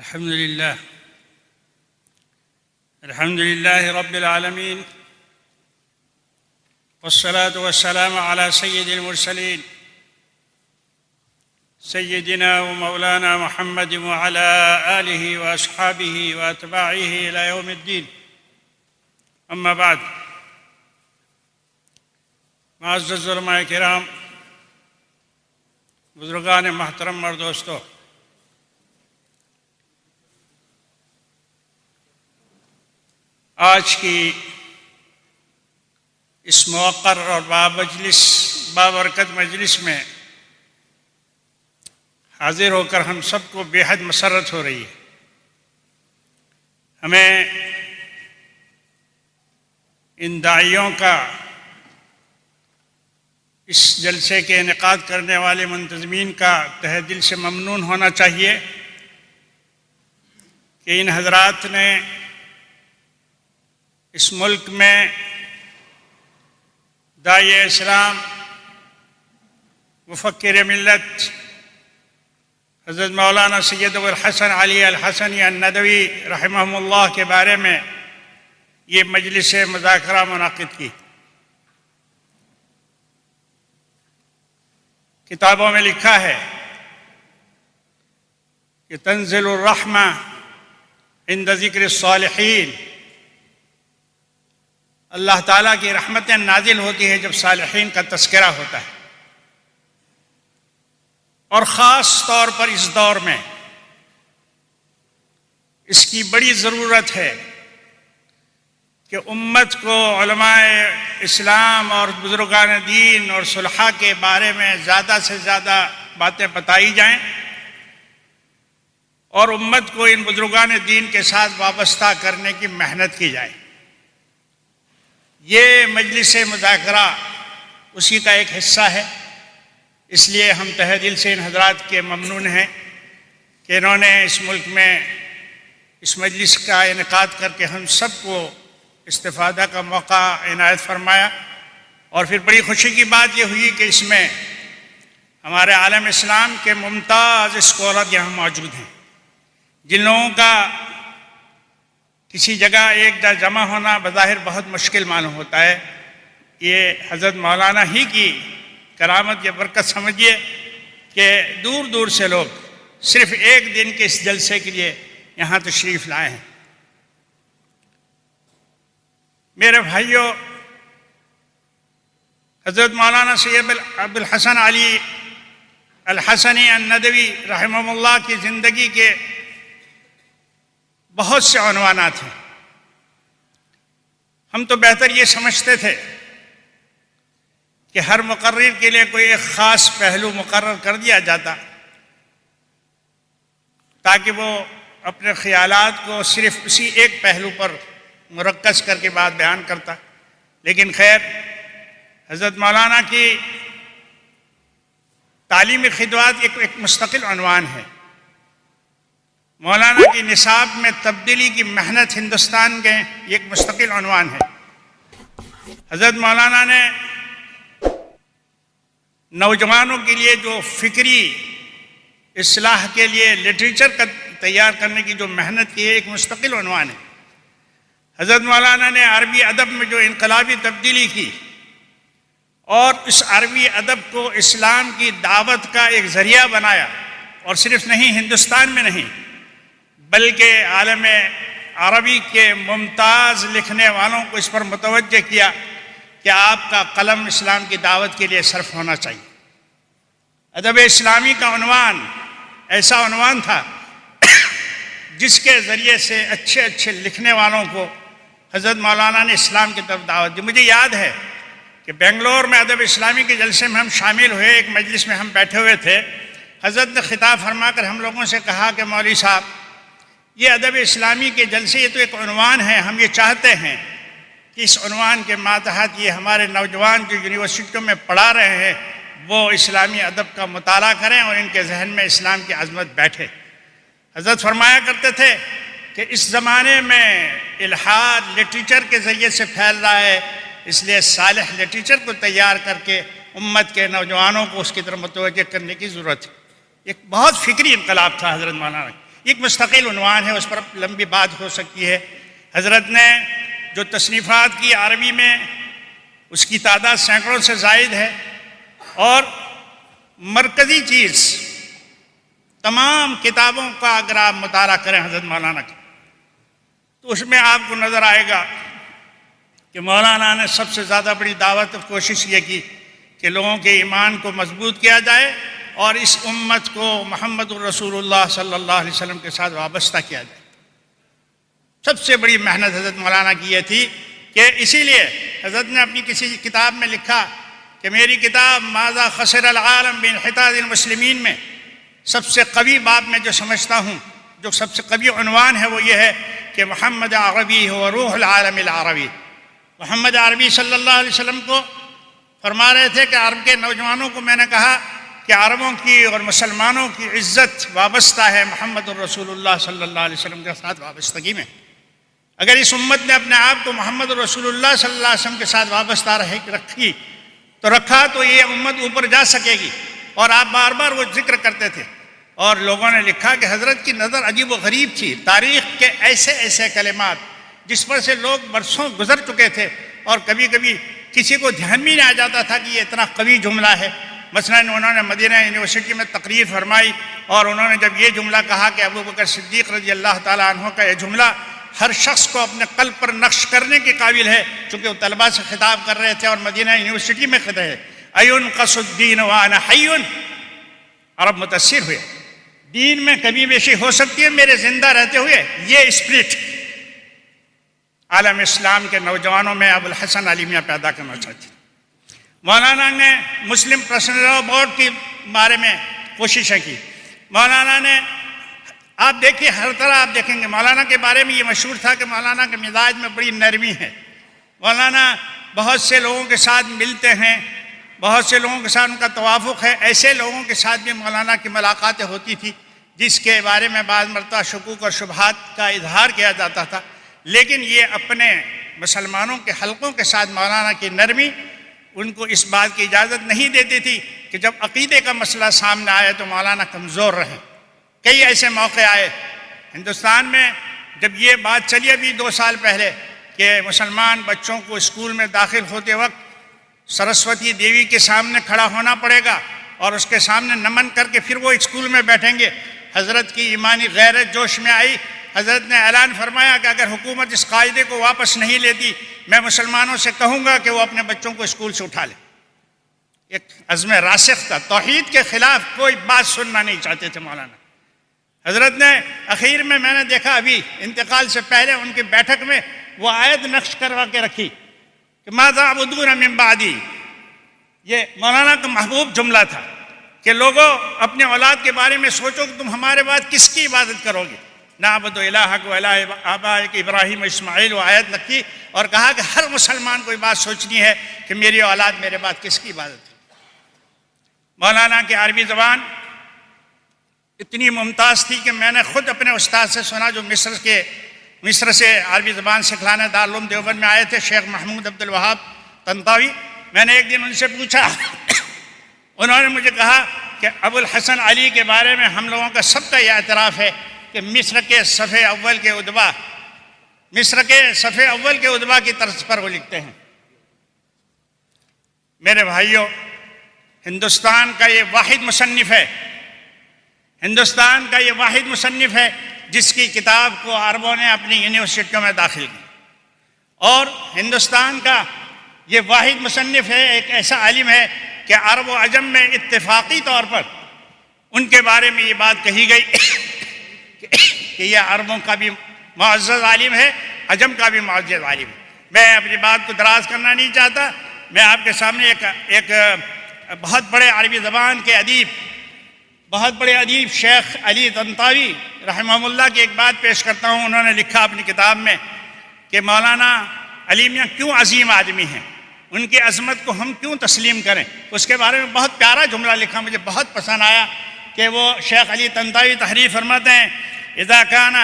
الحمد لله رب العالمين، والصلاة والسلام على سيد المرسلين سيدنا ومولانا محمد وعلى آله وأصحابه وأتباعه إلى يوم الدين. أما بعد، معزز علماء کرام، بزرگان محترم اور دوستو، آج کی اس موقر اور بابرکت مجلس میں حاضر ہو کر ہم سب کو بے حد مسرت ہو رہی ہے. ہمیں ان داعیوں کا، اس جلسے کے انعقاد کرنے والے منتظمین کا تہ دل سے ممنون ہونا چاہیے کہ ان حضرات نے اس ملک میں داعی اسلام، مفکر ملت حضرت مولانا سید ابو الحسن علی الحسنی الندوی رحمہ اللہ کے بارے میں یہ مجلس مذاکرہ منعقد کی. کتابوں میں لکھا ہے کہ تنزل الرحمہ عند ذکر الصالحین، اللہ تعالیٰ کی رحمتیں نازل ہوتی ہے جب صالحین کا تذکرہ ہوتا ہے، اور خاص طور پر اس دور میں اس کی بڑی ضرورت ہے کہ امت کو علماء اسلام اور بزرگان دین اور صلحاء کے بارے میں زیادہ سے زیادہ باتیں بتائی جائیں، اور امت کو ان بزرگان دین کے ساتھ وابستہ کرنے کی محنت کی جائے. یہ مجلس مذاکرہ اسی کا ایک حصہ ہے. اس لیے ہم تہ دل سے ان حضرات کے ممنون ہیں کہ انہوں نے اس ملک میں اس مجلس کا انعقاد کر کے ہم سب کو استفادہ کا موقع عنایت فرمایا. اور پھر بڑی خوشی کی بات یہ ہوئی کہ اس میں ہمارے عالم اسلام کے ممتاز اسکالر یہاں موجود ہیں، جن لوگوں کا کسی جگہ ایک جگہ جمع ہونا بظاہر بہت مشکل معلوم ہوتا ہے. یہ حضرت مولانا ہی کی کرامت یا برکت سمجھیے کہ دور دور سے لوگ صرف ایک دن کے اس جلسے کے لیے یہاں تشریف لائے ہیں. میرے بھائیوں، حضرت مولانا سید ابو الحسن علی الحسنی الندوی رحمہ اللہ کی زندگی کے بہت سے عنوانات ہیں. ہم تو بہتر یہ سمجھتے تھے کہ ہر مقرر کے لیے کوئی ایک خاص پہلو مقرر کر دیا جاتا تاکہ وہ اپنے خیالات کو صرف اسی ایک پہلو پر مرکز کر کے بات بیان کرتا. لیکن خیر، حضرت مولانا کی تعلیمی خدمات ایک مستقل عنوان ہے. مولانا کی نصاب میں تبدیلی کی محنت ہندوستان کے یہ ایک مستقل عنوان ہے. حضرت مولانا نے نوجوانوں کے لیے جو فکری اصلاح کے لیے لٹریچر کا تیار کرنے کی جو محنت کی ہے، ایک مستقل عنوان ہے. حضرت مولانا نے عربی ادب میں جو انقلابی تبدیلی کی اور اس عربی ادب کو اسلام کی دعوت کا ایک ذریعہ بنایا، اور صرف نہیں ہندوستان میں نہیں بلکہ عالم عربی کے ممتاز لکھنے والوں کو اس پر متوجہ کیا کہ آپ کا قلم اسلام کی دعوت کے لیے صرف ہونا چاہیے. ادب اسلامی کا عنوان ایسا عنوان تھا جس کے ذریعے سے اچھے اچھے لکھنے والوں کو حضرت مولانا نے اسلام کی طرف دعوت دی. مجھے یاد ہے کہ بنگلور میں ادب اسلامی کے جلسے میں ہم شامل ہوئے. ایک مجلس میں ہم بیٹھے ہوئے تھے. حضرت نے خطاب فرما کر ہم لوگوں سے کہا کہ مولوی صاحب، یہ ادب اسلامی کے جلسے یہ تو ایک عنوان ہے، ہم یہ چاہتے ہیں کہ اس عنوان کے ماتحت یہ ہمارے نوجوان جو یونیورسٹیوں میں پڑھا رہے ہیں وہ اسلامی ادب کا مطالعہ کریں اور ان کے ذہن میں اسلام کی عظمت بیٹھے. حضرت فرمایا کرتے تھے کہ اس زمانے میں الحاد لٹریچر کے ذریعے سے پھیل رہا ہے، اس لیے صالح لٹریچر کو تیار کر کے امت کے نوجوانوں کو اس کی طرف متوجہ کرنے کی ضرورت ہے. ایک بہت فکری انقلاب تھا حضرت مولانا. ایک مستقل عنوان ہے، اس پر لمبی بات ہو سکتی ہے۔ حضرت نے جو تصنیفات کی عربی میں، اس کی تعداد سینکڑوں سے زائد ہے، اور مرکزی چیز تمام کتابوں کا اگر آپ مطالعہ کریں حضرت مولانا کی، تو اس میں آپ کو نظر آئے گا کہ مولانا نے سب سے زیادہ بڑی دعوت کوشش یہ کی کہ لوگوں کے ایمان کو مضبوط کیا جائے اور اس امت کو محمد الرسول اللہ صلی اللہ علیہ وسلم کے ساتھ وابستہ کیا جائے۔ سب سے بڑی محنت حضرت مولانا کی یہ تھی کہ اسی لیے حضرت نے اپنی کسی کتاب میں لکھا کہ میری کتاب ماذا خسر العالم بانحطاط المسلمین میں سب سے قوی باب میں جو سمجھتا ہوں، جو سب سے قوی عنوان ہے، وہ یہ ہے کہ محمد عربی ہو روح العالم العربی۔ محمد عربی صلی اللہ علیہ وسلم کو فرما رہے تھے کہ عرب کے نوجوانوں کو میں نے کہا کہ عربوں کی اور مسلمانوں کی عزت وابستہ ہے محمد الرسول اللہ صلی اللہ علیہ وسلم کے ساتھ وابستگی میں۔ اگر اس امت نے اپنے آپ کو محمد الرسول اللہ صلی اللہ علیہ وسلم کے ساتھ وابستہ رکھا تو یہ امت اوپر جا سکے گی۔ اور آپ بار بار وہ ذکر کرتے تھے، اور لوگوں نے لکھا کہ حضرت کی نظر عجیب و غریب تھی، تاریخ کے ایسے ایسے کلمات جس پر سے لوگ برسوں گزر چکے تھے اور کبھی کبھی کسی کو دھیان بھی نہیں آ جاتا تھا کہ یہ اتنا قوی جملہ ہے۔ مثلا انہوں نے مدینہ یونیورسٹی میں تقریر فرمائی، اور انہوں نے جب یہ جملہ کہا کہ ابو بکر صدیق رضی اللہ تعالیٰ عنہ کا یہ جملہ ہر شخص کو اپنے قلب پر نقش کرنے کے قابل ہے، چونکہ وہ طلباء سے خطاب کر رہے تھے اور مدینہ یونیورسٹی میں خطے ہے، اَيُنْقَصُ الدِّينُ وَأَنَا حَيٌّ، عرب متاثر ہوئے، دین میں کمی بیشی ہو سکتی ہے میرے زندہ رہتے ہوئے۔ یہ اسپرٹ عالم اسلام کے نوجوانوں میں ابو الحسن علی میاں پیدا کرنا چاہتی۔ مولانا نے مسلم پرسنل لاء بورڈ کے بارے میں کوششیں کی۔ مولانا نے، آپ دیکھیے ہر طرح آپ دیکھیں گے مولانا کے بارے میں یہ مشہور تھا کہ مولانا کے مزاج میں بڑی نرمی ہے۔ مولانا بہت سے لوگوں کے ساتھ ملتے ہیں، بہت سے لوگوں کے ساتھ ان کا توافق ہے، ایسے لوگوں کے ساتھ بھی مولانا کی ملاقاتیں ہوتی تھی جس کے بارے میں بعض مرتبہ شکوک اور شبہات کا اظہار کیا جاتا تھا، لیکن یہ اپنے مسلمانوں کے حلقوں کے ساتھ مولانا کی نرمی ان کو اس بات کی اجازت نہیں دیتی تھی کہ جب عقیدے کا مسئلہ سامنے آئے تو مولانا کمزور رہیں۔ کئی ایسے موقع آئے ہندوستان میں، جب یہ بات چلی ابھی 2 سال پہلے کہ مسلمان بچوں کو اسکول میں داخل ہوتے وقت سرسوتی دیوی کے سامنے کھڑا ہونا پڑے گا اور اس کے سامنے نمن کر کے پھر وہ اسکول میں بیٹھیں گے۔ حضرت کی ایمانی غیرت جوش میں آئی، حضرت نے اعلان فرمایا کہ اگر حکومت اس قاعدے کو واپس نہیں لیتی میں مسلمانوں سے کہوں گا کہ وہ اپنے بچوں کو اسکول سے اٹھا لیں۔ ایک عزم راسخ تھا، توحید کے خلاف کوئی بات سننا نہیں چاہتے تھے مولانا۔ حضرت نے اخیر میں نے دیکھا ابھی انتقال سے پہلے ان کی بیٹھک میں وہ آیت نقش کروا کے رکھی کہ مَا تَعْبُدُونَ مِن بَعْدِي۔ یہ مولانا کا محبوب جملہ تھا کہ لوگوں اپنے اولاد کے بارے میں سوچو کہ تم ہمارے بعد کس کی عبادت کرو گے۔ نَعْبُدُ إِلَٰهَكَ وَإِلَٰهَ آبَائِكَ إِبْرَاهِيمَ وإسماعیل، وہ آیت رکھی اور کہا کہ ہر مسلمان کو یہ بات سوچنی ہے کہ میری اولاد میرے بعد کس کی عبادت کرے۔ مولانا کی عربی زبان اتنی ممتاز تھی کہ میں نے خود اپنے استاد سے سنا جو مصر سے عربی زبان سکھلانے دارالعلوم دیوبند میں آئے تھے، شیخ محمود عبد الوہاب طنطاوی۔ میں نے ایک دن ان سے پوچھا، انہوں نے مجھے کہا کہ ابو الحسن علی کے بارے میں ہم لوگوں کا سب کا یہ اعتراف ہے کہ مصر کے صفحے اول کے ادبا کی طرز پر وہ لکھتے ہیں۔ میرے بھائیوں، ہندوستان کا یہ واحد مصنف ہے جس کی کتاب کو عربوں نے اپنی یونیورسٹیوں میں داخل کی، اور ہندوستان کا یہ واحد مصنف ہے، ایک ایسا عالم ہے کہ عرب و عجم میں اتفاقی طور پر ان کے بارے میں یہ بات کہی گئی کہ یہ عربوں کا بھی معزز عالم ہے، عجم کا بھی معزز عالم ہے۔ میں اپنی بات کو دراز کرنا نہیں چاہتا، میں آپ کے سامنے ایک بہت بڑے عربی زبان کے بہت بڑے ادیب شیخ علی طنطاوی رحمہ اللہ کی ایک بات پیش کرتا ہوں۔ انہوں نے لکھا اپنی کتاب میں کہ مولانا علی میاں کیوں عظیم آدمی ہیں، ان کی عظمت کو ہم کیوں تسلیم کریں۔ اس کے بارے میں بہت پیارا جملہ لکھا، مجھے بہت پسند آیا کہ وہ شیخ علی طنطاوی تحریر فرماتے ہیں، اذا كان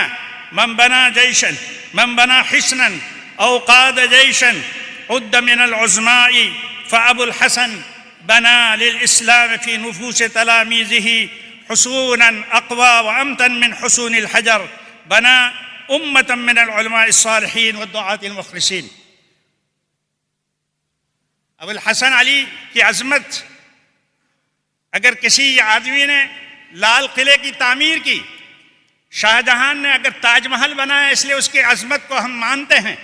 من بنا جيشا من بنا حصنا او قاد جيشا عد من العظماء فابو الحسن بنا للاسلام في نفوس تلاميذه حصونا اقوى وامتن من حصون الحجر بنا امة من العلماء الصالحين والدعاة المخلصين۔ ابو الحسن علی کی عظمت، اگر کسی آدمی نے لال قلعے کی تعمیر کی، شاہ جہان نے اگر تاج محل بنایا اس لیے اس کی عظمت کو ہم مانتے ہیں،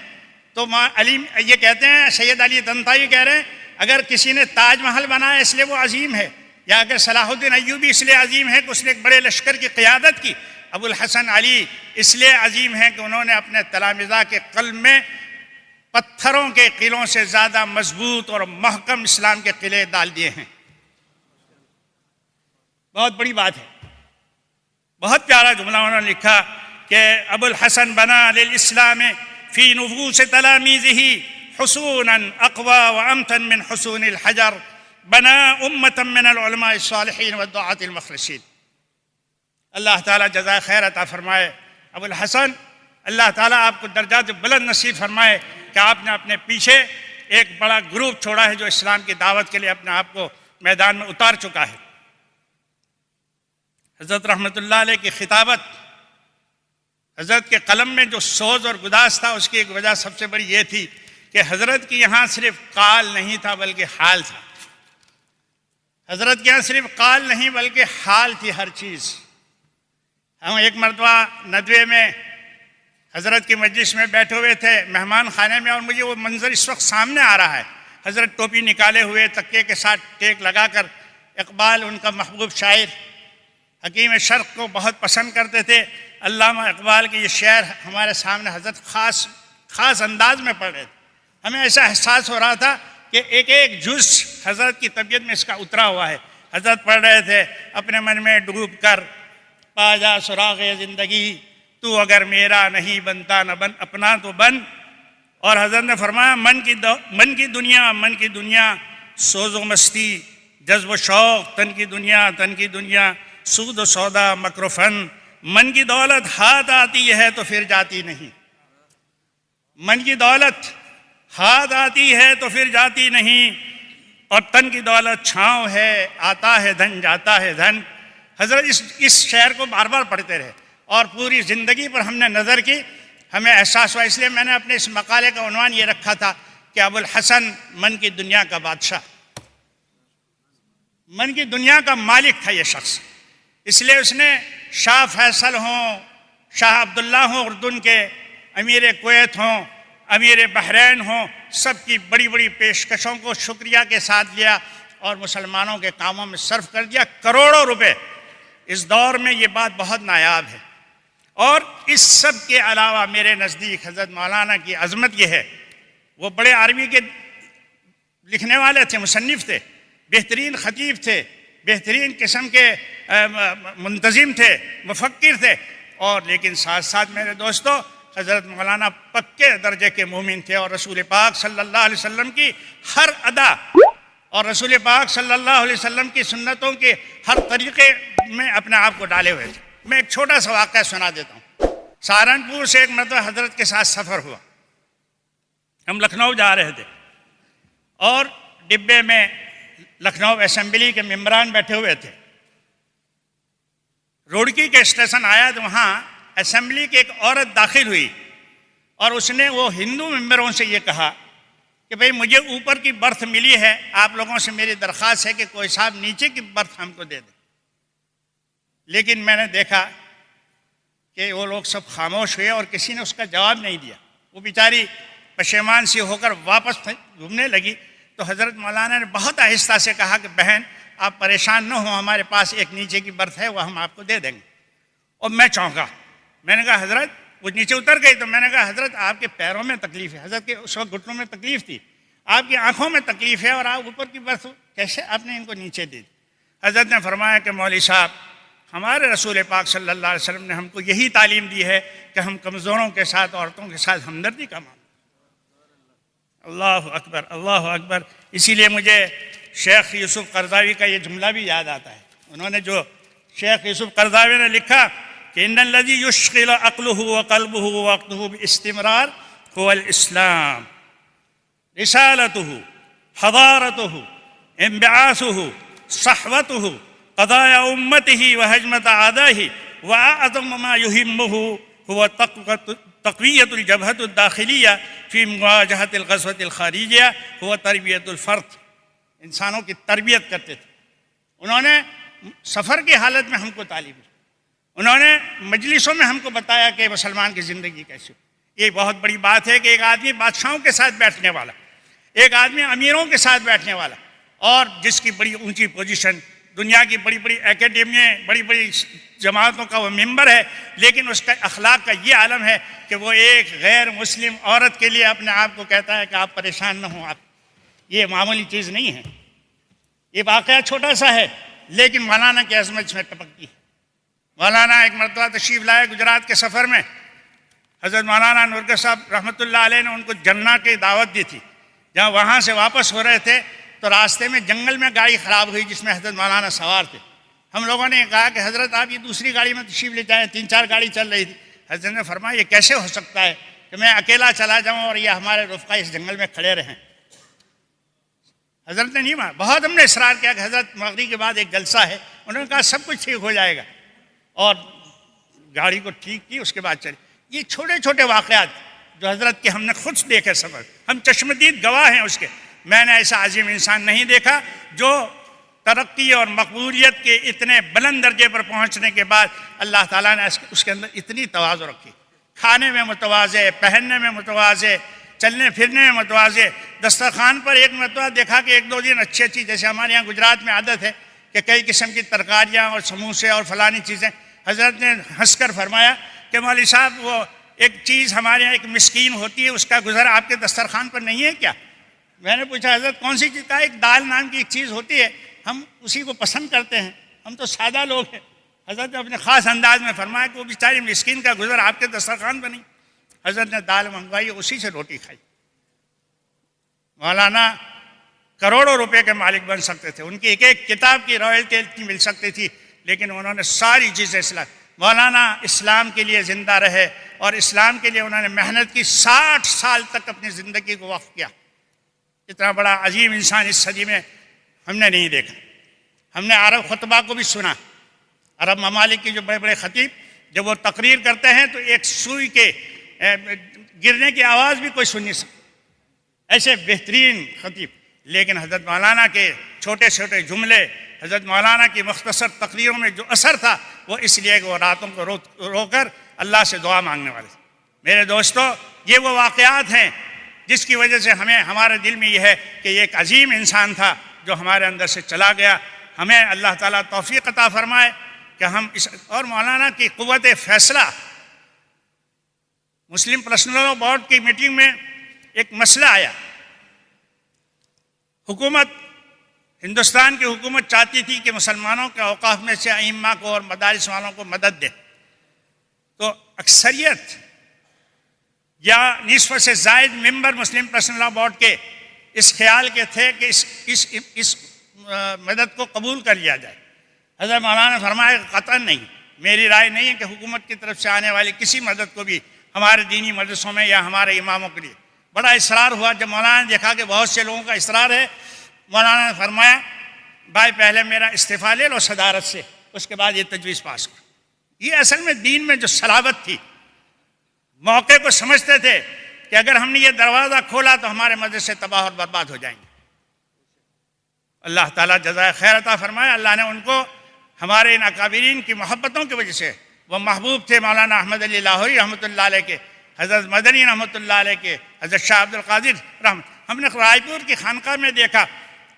تو علی یہ کہتے ہیں، سید علی طنطاوی کہہ رہے ہیں اگر کسی نے تاج محل بنایا اس لیے وہ عظیم ہے، یا اگر صلاح الدین ایوبی اس لیے عظیم ہے کہ اس نے ایک بڑے لشکر کی قیادت کی، ابو الحسن علی اس لیے عظیم ہیں کہ انہوں نے اپنے تلامذہ کے قلب میں پتھروں کے قلعوں سے زیادہ مضبوط اور محکم اسلام کے قلعے ڈال دیے ہیں۔ بہت بڑی بات ہے، بہت پیارا جملہ انہوں نے لکھا کہ ابو الحسن بنا للاسلام فی نفوس تلاميذه حصونا اقوى وامتن من حصون الحجر بنا امة من العلماء الصالحين والدعاة المخلصين۔ اللہ تعالیٰ جزائے خیر عطا فرمائے ابو الحسن، اللہ تعالیٰ آپ کو درجات بلند نصیب فرمائے کہ آپ نے اپنے پیچھے ایک بڑا گروپ چھوڑا ہے جو اسلام کی دعوت کے لیے اپنے آپ کو میدان میں اتار چکا ہے۔ حضرت رحمۃ اللہ علیہ کی خطابت، حضرت کے قلم میں جو سوز اور گداز تھا، اس کی ایک وجہ سب سے بڑی یہ تھی کہ حضرت کی یہاں صرف قال نہیں تھا بلکہ حال تھا۔ حضرت کے یہاں صرف قال نہیں بلکہ حال تھی ہر چیز۔ ہم ایک مرتبہ ندوے میں حضرت کی مجلس میں بیٹھے ہوئے تھے مہمان خانے میں، اور مجھے وہ منظر اس وقت سامنے آ رہا ہے۔ حضرت ٹوپی نکالے ہوئے تکیے کے ساتھ ٹیک لگا کر، اقبال ان کا محبوب شاعر، حکیم شرق کو بہت پسند کرتے تھے، علامہ اقبال کے یہ شعر ہمارے سامنے حضرت خاص انداز میں پڑھ رہے تھے۔ ہمیں ایسا احساس ہو رہا تھا کہ ایک ایک جز حضرت کی طبیعت میں اس کا اترا ہوا ہے۔ حضرت پڑھ رہے تھے، اپنے من میں ڈوب کر پا جا سراغ زندگی، تو اگر میرا نہیں بنتا نہ بن اپنا تو بن۔ اور حضرت نے فرمایا من کی دنیا سوز و مستی، جذب و شوق، تن کی دنیا سود و سودا مکر و فن، من کی دولت ہاتھ آتی ہے تو پھر جاتی نہیں، من کی دولت ہاتھ آتی ہے تو پھر جاتی نہیں، اور تن کی دولت چھاؤں ہے، آتا ہے دھن جاتا ہے دھن۔ حضرت اس شعر کو بار بار پڑھتے رہے اور پوری زندگی پر ہم نے نظر کی، ہمیں احساس ہوا۔ اس لیے میں نے اپنے اس مقالے کا عنوان یہ رکھا تھا کہ ابو الحسن من کی دنیا کا بادشاہ، من کی دنیا کا مالک تھا یہ شخص۔ اس لیے اس نے شاہ فیصل ہوں، شاہ عبداللہ ہوں اردن کے، امیر کویت ہوں، امیر بحرین ہوں، سب کی بڑی بڑی پیشکشوں کو شکریہ کے ساتھ لیا اور مسلمانوں کے کاموں میں صرف کر دیا کروڑوں روپے۔ اس دور میں یہ بات بہت نایاب ہے۔ اور اس سب کے علاوہ میرے نزدیک حضرت مولانا کی عظمت یہ ہے، وہ بڑے عربی کے لکھنے والے تھے، مصنف تھے، بہترین خطیب تھے، بہترین قسم کے منتظم تھے، مفکر تھے، اور لیکن ساتھ ساتھ میرے دوستو حضرت مولانا پکے درجے کے مومن تھے، اور رسول پاک صلی اللہ علیہ وسلم کی ہر ادا اور رسول پاک صلی اللہ علیہ وسلم کی سنتوں کے ہر طریقے میں اپنے آپ کو ڈالے ہوئے تھے۔ میں ایک چھوٹا سا واقعہ سنا دیتا ہوں۔ سہارنپور سے ایک مرتبہ حضرت کے ساتھ سفر ہوا، ہم لکھنؤ جا رہے تھے، اور ڈبے میں لکھنؤ اسمبلی کے ممبران بیٹھے ہوئے تھے۔ روڑکی کے اسٹیشن آیا تو وہاں اسمبلی کی ایک عورت داخل ہوئی، اور اس نے وہ ہندو ممبروں سے یہ کہا کہ بھئی مجھے اوپر کی برتھ ملی ہے، آپ لوگوں سے میری درخواست ہے کہ کوئی صاحب نیچے کی برتھ ہم کو دے دیں۔ لیکن میں نے دیکھا کہ وہ لوگ سب خاموش ہوئے اور کسی نے اس کا جواب نہیں دیا۔ وہ بیچاری پشیمان سی ہو کر واپس گھومنے لگی، تو حضرت مولانا نے بہت آہستہ سے کہا کہ بہن آپ پریشان نہ ہوں، ہمارے پاس ایک نیچے کی برتھ ہے، وہ ہم آپ کو دے دیں گے۔ اور میں چونکا، میں نے کہا حضرت، وہ نیچے اتر گئی تو میں نے کہا حضرت آپ کے پیروں میں تکلیف ہے، حضرت کے اس وقت گھٹنوں میں تکلیف تھی، آپ کی آنکھوں میں تکلیف ہے، اور آپ اوپر کی برتھ کیسے آپ نے ان کو نیچے دے دی؟ حضرت نے فرمایا کہ مولوی صاحب، ہمارے رسول پاک صلی اللہ علیہ وسلم نے ہم کو یہی تعلیم دی ہے کہ ہم کمزوروں کے ساتھ، عورتوں کے ساتھ ہمدردی کا معاملہ۔ اللہ اکبر، اللہ اکبر۔ اسی لیے مجھے شیخ یوسف قرضاوی کا یہ جملہ بھی یاد آتا ہے۔ انہوں نے جو شیخ یوسف قرضاوی نے لکھا کہ ان الذی یشغل عقلہ وقلبہ ووقتہ باستمرار هو الاسلام، رسالتہ، حضارتہ، انبعاثہ، صحوتہ، قضايا أمته وهجمة أعدائه وأعظم ما يهمه هو تقوية الجبهة الداخلية في مواجهة الغزوة الخارجية هو تربية الفرد. انسانوں کی تربیت کرتے تھے. انہوں نے سفر کی حالت میں ہم کو تعلیم دی. انہوں نے مجلسوں میں ہم کو بتایا کہ مسلمان کی زندگی کیسی ہو. یہ بہت بڑی بات ہے کہ ایک آدمی بادشاہوں کے ساتھ بیٹھنے والا، ایک آدمی امیروں کے ساتھ بیٹھنے والا، اور جس کی بڑی اونچی پوزیشن، دنیا کی بڑی بڑی اکیڈمیاں، بڑی بڑی جماعتوں کا وہ ممبر ہے، لیکن اس کا اخلاق کا یہ عالم ہے کہ وہ ایک غیر مسلم عورت کے لیے اپنے آپ کو کہتا ہے کہ آپ پریشان نہ ہوں. آپ یہ معمولی چیز نہیں ہے. یہ واقعہ چھوٹا سا ہے لیکن مولانا کی عظمت اس میں ٹپکتی ہے. مولانا ایک مرتبہ تشریف لائے گجرات کے سفر میں. حضرت مولانا نورگس صاحب رحمۃ اللہ علیہ نے ان کو جنہ کی دعوت دی تھی. جہاں وہاں سے واپس ہو رہے تھے تو راستے میں جنگل میں گاڑی خراب ہوئی جس میں حضرت مولانا سوار تھے. ہم لوگوں نے کہا کہ حضرت آپ یہ دوسری گاڑی میں تشریف لے جائیں، 3-4 گاڑی چل رہی تھی. حضرت نے فرمایا یہ کیسے ہو سکتا ہے کہ میں اکیلا چلا جاؤں اور یہ ہمارے رفقا اس جنگل میں کھڑے رہیں. حضرت نے نہیں مانا. بہت ہم نے اصرار کیا کہ حضرت مغرب کے بعد ایک جلسہ ہے. انہوں نے کہا سب کچھ ٹھیک ہو جائے گا، اور گاڑی کو ٹھیک کی، اس کے بعد چلے. یہ چھوٹے چھوٹے واقعات جو حضرت کے ہم نے خود دیکھے سفر، ہم چشمدید گواہ ہیں اس کے. میں نے ایسا عظیم انسان نہیں دیکھا جو ترقی اور مقبولیت کے اتنے بلند درجے پر پہنچنے کے بعد اللہ تعالیٰ نے اس کے اندر اتنی تواضع رکھی. کھانے میں متواضع، پہننے میں متواضع، چلنے پھرنے میں متواضع. دسترخوان پر ایک مرتبہ دیکھا کہ 1-2 دن اچھی جیسے ہمارے یہاں گجرات میں عادت ہے کہ کئی قسم کی ترکاریاں اور سموسے اور فلانی چیزیں. حضرت نے ہنس کر فرمایا کہ مولوی صاحب وہ ایک چیز ہمارے یہاں ایک مسکین ہوتی ہے، اس کا گزر آپ کے دسترخوان پر نہیں ہے کیا؟ میں نے پوچھا حضرت کون سی چیز؟ کا ایک دال نام کی ایک چیز ہوتی ہے، ہم اسی کو پسند کرتے ہیں، ہم تو سادہ لوگ ہیں. حضرت نے اپنے خاص انداز میں فرمایا کہ وہ بیچاری مسکین کا گزر آپ کے دسترخوان پر نہیں. حضرت نے دال منگوائی، اسی سے روٹی کھائی. مولانا کروڑوں روپے کے مالک بن سکتے تھے، ان کی ایک ایک کتاب کی رائلٹی مل سکتی تھی، لیکن انہوں نے ساری چیزیں اصلاح. مولانا اسلام کے لیے زندہ رہے اور اسلام کے لیے انہوں نے محنت کی. 60 سال تک اپنی زندگی کو وقف کیا. اتنا بڑا عظیم انسان اس صدی میں ہم نے نہیں دیکھا. ہم نے عرب خطبہ کو بھی سنا. عرب ممالک کے جو بڑے بڑے خطیب جب وہ تقریر کرتے ہیں تو ایک سوئی کے گرنے کی آواز بھی کوئی سن نہیں سکتا، ایسے بہترین خطیب. لیکن حضرت مولانا کے چھوٹے چھوٹے جملے، حضرت مولانا کی مختصر تقریروں میں جو اثر تھا وہ اس لیے کہ وہ راتوں کو رو کر اللہ سے دعا مانگنے والے تھے. میرے دوستو، یہ وہ واقعات ہیں جس کی وجہ سے ہمارے دل میں یہ ہے کہ یہ ایک عظیم انسان تھا جو ہمارے اندر سے چلا گیا. ہمیں اللہ تعالیٰ توفیق عطا فرمائے کہ ہم اور مولانا کی قوت فیصلہ. مسلم پرسنل بورڈ کی میٹنگ میں ایک مسئلہ آیا. حکومت، ہندوستان کی حکومت چاہتی تھی کہ مسلمانوں کے اوقاف میں سے ائمہ کو اور مدارس والوں کو مدد دے. تو اکثریت یا نصف سے زائد ممبر مسلم پرسنل بورڈ کے اس خیال کے تھے کہ اس مدد کو قبول کر لیا جائے. حضرت مولانا نے فرمایا کہ قطعاً نہیں، میری رائے نہیں ہے کہ حکومت کی طرف سے آنے والی کسی مدد کو بھی ہمارے دینی مدرسوں میں یا ہمارے اماموں کے لیے. بڑا اصرار ہوا. جب مولانا نے دیکھا کہ بہت سے لوگوں کا اصرار ہے، مولانا نے فرمایا بھائی پہلے میرا استعفیٰ لے لو صدارت سے، اس کے بعد یہ تجویز پاس کرو. یہ اصل میں دین میں جو صلابت تھی، موقع کو سمجھتے تھے کہ اگر ہم نے یہ دروازہ کھولا تو ہمارے مدرسے تباہ اور برباد ہو جائیں گے. اللہ تعالیٰ جزائے خیر عطا فرمائے. اللہ نے ان کو ہمارے ان اکابرین کی محبتوں کی وجہ سے، وہ محبوب تھے مولانا احمد علی لاہوری رحمۃ اللہ علیہ کے، حضرت مدنی رحمۃ اللہ علیہ کے، حضرت شاہ عبد القادر رحمۃ. ہم نے رائے پور کی خانقاہ میں دیکھا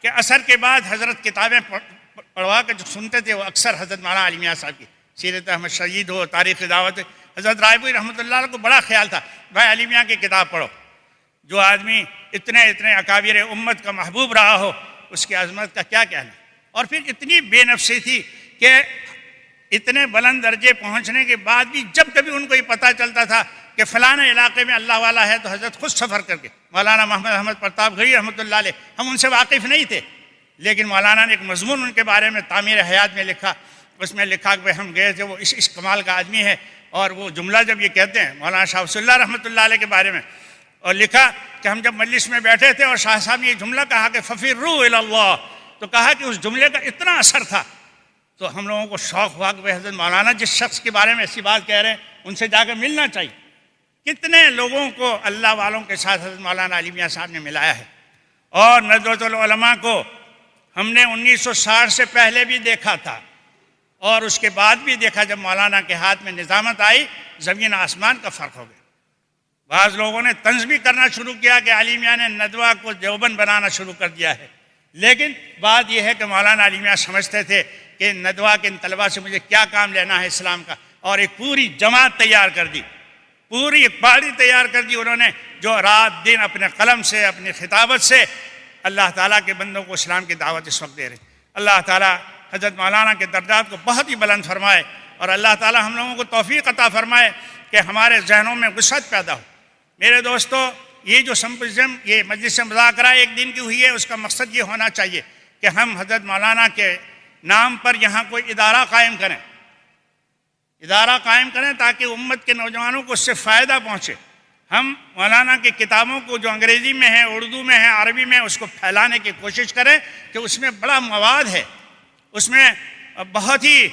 کہ عصر کے بعد حضرت کتابیں پڑھوا کے جو سنتے تھے وہ اکثر حضرت مولانا علی میاں صاحب کی سیرت احمد شہید ہو، تاریخ دعوت. حضرت رائے پور رحمۃ اللہ علیہ کو بڑا خیال تھا بھائی علی میاں کی کتاب پڑھو. جو آدمی اتنے اکابر امت کا محبوب رہا ہو اس کی عظمت کا کیا کہنا. اور پھر اتنی بے نفسی تھی کہ اتنے بلند درجے پہنچنے کے بعد بھی جب کبھی ان کو یہ پتہ چلتا تھا کہ فلاں علاقے میں اللہ والا ہے تو حضرت خود سفر کر کے، مولانا محمد احمد پرتاپ گھئی رحمۃ اللہ علیہ، ہم ان سے واقف نہیں تھے، لیکن مولانا نے ایک مضمون ان کے بارے میں تعمیر حیات میں لکھا. اس میں لکھا کہ ہم گئے تھے، وہ اس کمال کا آدمی ہے. اور وہ جملہ جب یہ کہتے ہیں مولانا شاہ ولی اللہ رحمۃ اللہ علیہ کے بارے میں، اور لکھا کہ ہم جب مجلس میں بیٹھے تھے اور شاہ صاحب نے یہ جملہ کہا کہ ففروا الی اللہ، تو کہا کہ اس جملے کا اتنا اثر تھا تو ہم لوگوں کو شوق ہوا کہ حضرت مولانا جس شخص کے بارے میں ایسی بات کہہ رہے ہیں ان سے جا کر ملنا چاہیے. کتنے لوگوں کو اللہ والوں کے ساتھ حضرت مولانا علی میاں صاحب نے ملایا ہے. اور ندوۃ العلماء کو ہم نے 1960 سے پہلے بھی دیکھا تھا اور اس کے بعد بھی دیکھا. جب مولانا کے ہاتھ میں نظامت آئی زمین آسمان کا فرق ہو گیا. بعض لوگوں نے طنز بھی کرنا شروع کیا کہ علی میاں نے ندوہ کو دیوبند بنانا شروع کر دیا ہے. لیکن بات یہ ہے کہ مولانا علی میاں سمجھتے تھے کہ ندوہ کے ان طلباء سے مجھے کیا کام لینا ہے اسلام کا، اور ایک پوری جماعت تیار کر دی، پوری ایک پارٹی تیار کر دی انہوں نے، جو رات دن اپنے قلم سے اپنی خطابت سے اللہ تعالیٰ کے بندوں کو اسلام کی دعوت اس وقت دے رہے. اللہ تعالیٰ حضرت مولانا کے درجات کو بہت ہی بلند فرمائے، اور اللہ تعالیٰ ہم لوگوں کو توفیق عطا فرمائے کہ ہمارے ذہنوں میں وسعت پیدا ہو. میرے دوستو، یہ جو سمپوزیم، یہ مجلس مذاکرہ ایک دن کی ہوئی ہے، اس کا مقصد یہ ہونا چاہیے کہ ہم حضرت مولانا کے نام پر یہاں کوئی ادارہ قائم کریں، ادارہ قائم کریں تاکہ امت کے نوجوانوں کو اس سے فائدہ پہنچے. ہم مولانا کی کتابوں کو جو انگریزی میں ہے، اردو میں ہے، عربی میں، اس کو پھیلانے کی کوشش کریں کہ اس میں بڑا مواد ہے، اس میں بہت ہی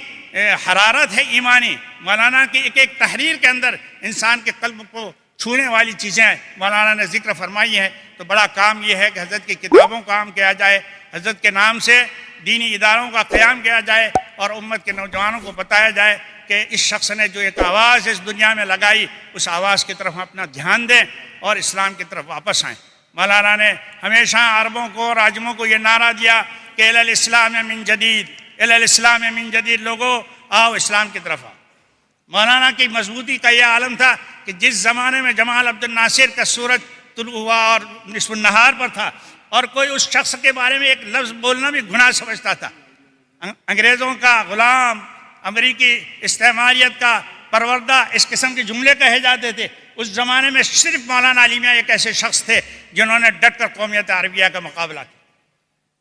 حرارت ہے ایمانی. مولانا کی ایک ایک تحریر کے اندر انسان کے قلب کو چھونے والی چیزیں مولانا نے ذکر فرمائی ہیں. تو بڑا کام یہ ہے کہ حضرت کی کتابوں کا کام کیا جائے، حضرت کے نام سے دینی اداروں کا قیام کیا جائے، اور امت کے نوجوانوں کو بتایا جائے کہ اس شخص نے جو ایک آواز اس دنیا میں لگائی، اس آواز کی طرف اپنا دھیان دیں اور اسلام کی طرف واپس آئیں. مولانا نے ہمیشہ عربوں کو اور عجموں کو یہ نعرہ دیا کہ الی الاسلام من جدید، الی الاسلام من جدید، لوگوں آؤ اسلام کی طرف آؤ. مولانا کی مضبوطی کا یہ عالم تھا کہ جس زمانے میں جمال عبد الناصر کا سورج طلوع ہوا اور نصف النہار پر تھا، اور کوئی اس شخص کے بارے میں ایک لفظ بولنا بھی گناہ سمجھتا تھا، انگریزوں کا غلام، امریکی استعماریت کا پروردہ، اس قسم کے جملے کہے جاتے تھے. اس زمانے میں صرف مولانا علی میاں ایک ایسے شخص تھے جنہوں نے ڈٹ کر قومیت عربیہ کا مقابلہ کیا.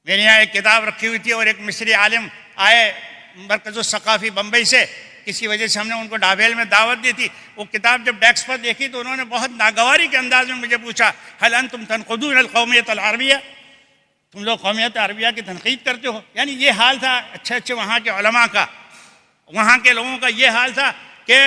میرے یہاں ایک کتاب رکھی ہوئی تھی اور ایک مصری عالم آئے مرکز الثقافی بمبئی سے، کسی وجہ سے ہم نے ان کو ڈھابیل میں دعوت دی تھی. وہ کتاب جب ڈیسک پر دیکھی تو انہوں نے بہت ناگواری کے انداز میں مجھے پوچھا، هل انتم تنقضون القومیت العربیہ، تم لوگ قومیت عربیہ کی تنقید کرتے ہو؟ یعنی یہ حال تھا اچھے وہاں کے علماء کا، وہاں کے لوگوں کا یہ حال تھا کہ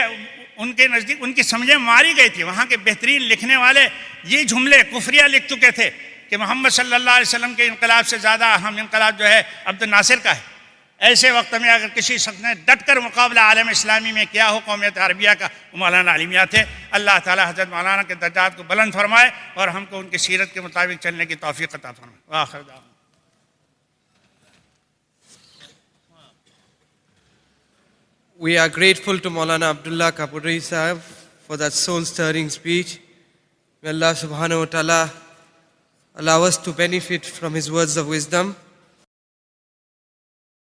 ان کے نزدیک ان کی سمجھیں ماری گئی تھی. وہاں کے بہترین لکھنے والے یہ جملے کفریہ لکھ چکے تھے کہ محمد صلی اللہ علیہ وسلم کے انقلاب سے زیادہ اہم انقلاب جو ہے عبد الناصر کا ہے. ایسے وقت میں اگر کسی شخص نے ڈٹ کر مقابلہ عالم اسلامی میں کیا ہو قومیت عربیہ کا، وہ مولانا علی میاں تھے. اللہ تعالیٰ حضرت مولانا کے درجات کو بلند فرمائے اور ہم کو ان کی سیرت کے مطابق چلنے کی توفیق عطا فرمائے. وآخر دعوانا. We are grateful to Maulana Abdullah Kapuri Sahib for that soul-stirring speech. May Allah subhanahu wa ta'ala allow us to benefit from his words of wisdom.